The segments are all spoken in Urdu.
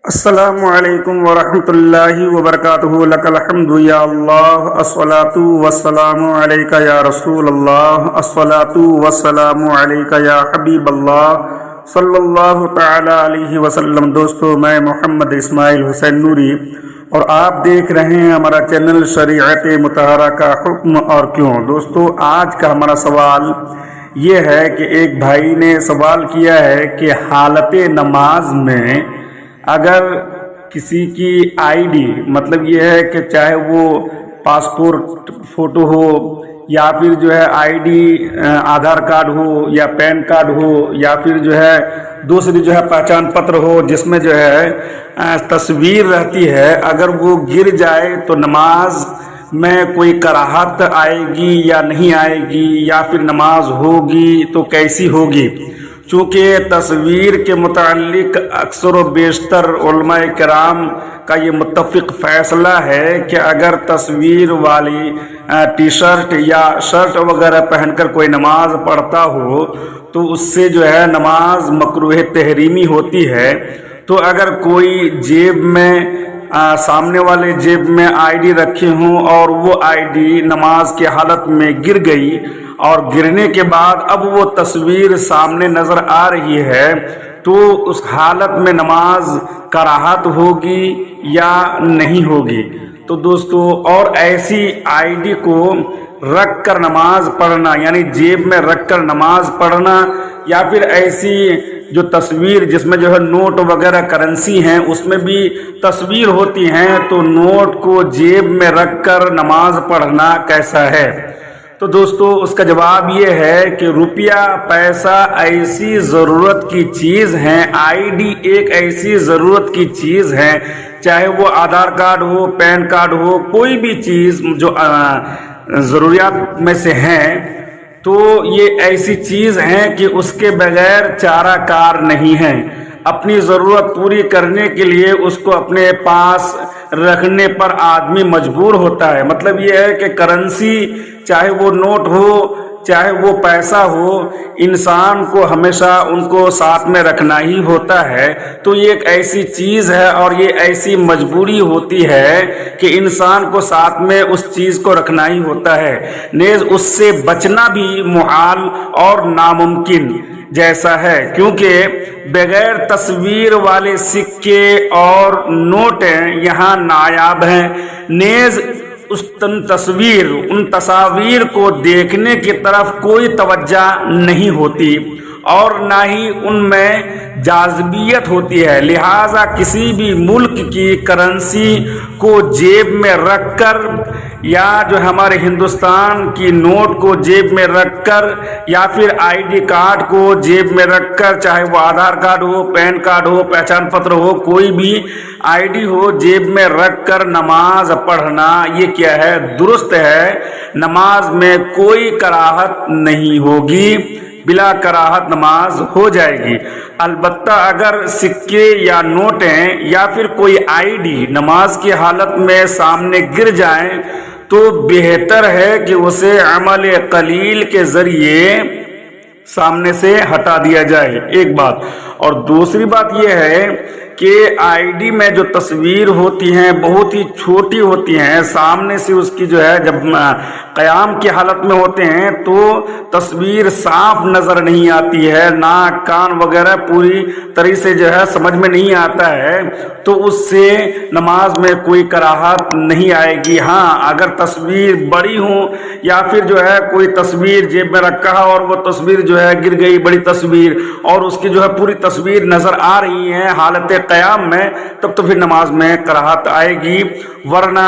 السلام علیکم ورحمۃ اللہ وبرکاتہ لک الحمد یا اللہ الصلاۃ والسلام علیک یا رسول اللہ الصلاۃ والسلام علیک یا حبیب اللہ صلی اللہ تعالی علیہ وسلم۔ دوستو، میں محمد اسماعیل حسین نوری اور آپ دیکھ رہے ہیں ہمارا چینل شریعت مطہرہ کا حکم اور کیوں۔ دوستو، آج کا ہمارا سوال یہ ہے کہ ایک بھائی نے سوال کیا ہے کہ حالت نماز میں اگر کسی کی آئی ڈی، مطلب یہ ہے کہ چاہے وہ پاسپورٹ فوٹو ہو یا پھر جو ہے آئی ڈی آدھار کارڈ ہو یا پین کارڈ ہو یا پھر جو ہے دوسری جو ہے پہچان پتر ہو جس میں جو ہے تصویر رہتی ہے، اگر وہ گر جائے تو نماز میں کوئی کراہت آئے گی یا نہیں آئے گی، یا پھر نماز ہوگی تو کیسی ہوگی؟ چونکہ تصویر کے متعلق اکثر و بیشتر علماء کرام کا یہ متفق فیصلہ ہے کہ اگر تصویر والی ٹی شرٹ یا شرٹ وغیرہ پہن کر کوئی نماز پڑھتا ہو تو اس سے جو ہے نماز مکروہ تحریمی ہوتی ہے۔ تو اگر کوئی جیب میں سامنے والے جیب میں آئی ڈی رکھے ہوں اور وہ آئی ڈی نماز کی حالت میں گر گئی اور گرنے کے بعد اب وہ تصویر سامنے نظر آ رہی ہے تو اس حالت میں نماز کراہت ہوگی یا نہیں ہوگی؟ تو دوستو، اور ایسی آئی ڈی کو رکھ کر نماز پڑھنا، یعنی جیب میں رکھ کر نماز پڑھنا، یا پھر ایسی جو تصویر جس میں جو ہے نوٹ وغیرہ کرنسی ہیں اس میں بھی تصویر ہوتی ہیں، تو نوٹ کو جیب میں رکھ کر نماز پڑھنا کیسا ہے؟ تو دوستو، اس کا جواب یہ ہے کہ روپیہ پیسہ ایسی ضرورت کی چیز ہیں، آئی ڈی ایک ایسی ضرورت کی چیز ہے، چاہے وہ آدھار کارڈ ہو، پین کارڈ ہو، کوئی بھی چیز جو ضروریات میں سے ہیں، تو یہ ایسی چیز ہیں کہ اس کے بغیر چارہ کار نہیں ہے۔ اپنی ضرورت پوری کرنے کے لیے اس کو اپنے پاس رکھنے پر آدمی مجبور ہوتا ہے۔ مطلب یہ ہے کہ کرنسی، چاہے وہ نوٹ ہو چاہے وہ پیسہ ہو، انسان کو ہمیشہ ان کو ساتھ میں رکھنا ہی ہوتا ہے۔ تو یہ ایک ایسی چیز ہے اور یہ ایسی مجبوری ہوتی ہے کہ انسان کو ساتھ میں اس چیز کو رکھنا ہی ہوتا ہے، نیز اس سے بچنا بھی محال اور ناممکن جیسا ہے، کیونکہ بغیر تصویر والے سکے اور نوٹیں یہاں نایاب ہیں، نیز ان تصاویر کو دیکھنے کی طرف کوئی توجہ نہیں ہوتی اور نہ ہی ان میں جاذبیت ہوتی ہے۔ لہٰذا کسی بھی ملک کی کرنسی کو جیب میں رکھ کر، یا جو ہمارے ہندوستان کی نوٹ کو جیب میں رکھ کر، یا پھر آئی ڈی کارڈ کو جیب میں رکھ کر، چاہے وہ آدھار کارڈ ہو، پین کارڈ ہو، پہچان پتر ہو، کوئی بھی آئی ڈی ہو، جیب میں رکھ کر نماز پڑھنا یہ کیا ہے؟ درست ہے۔ نماز میں کوئی کراہت نہیں ہوگی، بلا کراہت نماز ہو جائے گی۔ البتہ اگر سکے یا نوٹیں یا پھر کوئی آئی ڈی نماز کی حالت میں سامنے گر جائیں تو بہتر ہے کہ اسے عمل قلیل کے ذریعے سامنے سے ہٹا دیا جائے، ایک بات۔ اور دوسری بات یہ ہے کہ آئی ڈی میں جو تصویر ہوتی ہیں بہت ہی چھوٹی ہوتی ہیں، سامنے سے اس کی جو ہے جب قیام کی حالت میں ہوتے ہیں تو تصویر صاف نظر نہیں آتی ہے، ناک کان وغیرہ پوری طرح سے جو ہے سمجھ میں نہیں آتا ہے، تو اس سے نماز میں کوئی کراہت نہیں آئے گی۔ ہاں، اگر تصویر بڑی ہوں یا پھر جو ہے کوئی تصویر جیب میں رکھا اور وہ تصویر جو ہے گر گئی، بڑی تصویر، اور اس کی جو ہے پوری تصویر نظر آ رہی ہے حالت قیام میں، تب تو پھر نماز میں کراہت آئے گی، ورنہ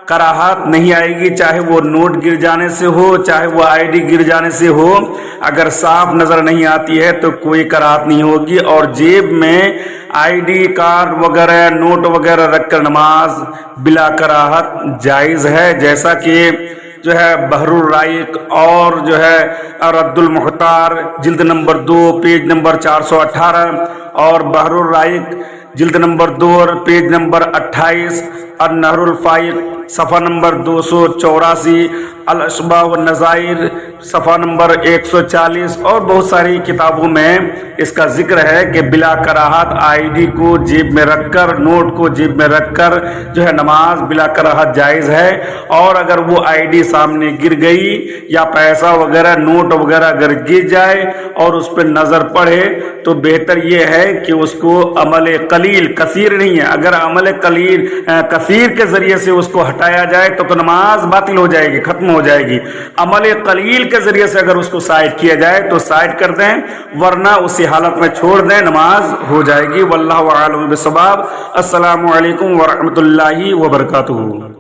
کراہت نہیں آئے گی، چاہے وہ نوٹ گر جانے سے ہو چاہے وہ آئی ڈی گر جانے سے ہو۔ اگر صاف نظر نہیں آتی ہے تو کوئی کراہت نہیں ہوگی، اور جیب میں آئی ڈی کارڈ وغیرہ نوٹ وغیرہ رکھ کر نماز بلا کراہت جائز ہے، جیسا کہ جو ہے بحر الرائق اور جو ہے رد المختار جلد نمبر 2 پیج نمبر 418 اور بحر الرائق جلد نمبر 2 اور پیج نمبر 28، النہر الفائق صفحہ نمبر 284، الاشباح والنظائر صفحہ نمبر 140 اور بہت ساری کتابوں میں اس کا ذکر ہے کہ بلا کراہت آئی ڈی کو جیب میں رکھ کر، نوٹ کو جیب میں رکھ کر جو ہے نماز بلا کراہت جائز ہے۔ اور اگر وہ آئی ڈی سامنے گر گئی یا پیسہ وغیرہ نوٹ وغیرہ اگر گر جائے اور اس پہ نظر پڑے تو بہتر یہ ہے کہ اس کو عمل قلیل، کثیر نہیں ہے، اگر عمل قلیل کثیر کے ذریعے سے اس کو ہٹایا جائے تو نماز باطل ہو جائے گی، ختم ہو جائے گی۔ عمل قلیل کے ذریعے سے اگر اس کو سائڈ کیا جائے تو سائڈ کر دیں، ورنہ اسی حالت میں چھوڑ دیں، نماز ہو جائے گی۔ واللہ اعلم بالصواب۔ السلام علیکم ورحمۃ اللہ وبرکاتہ۔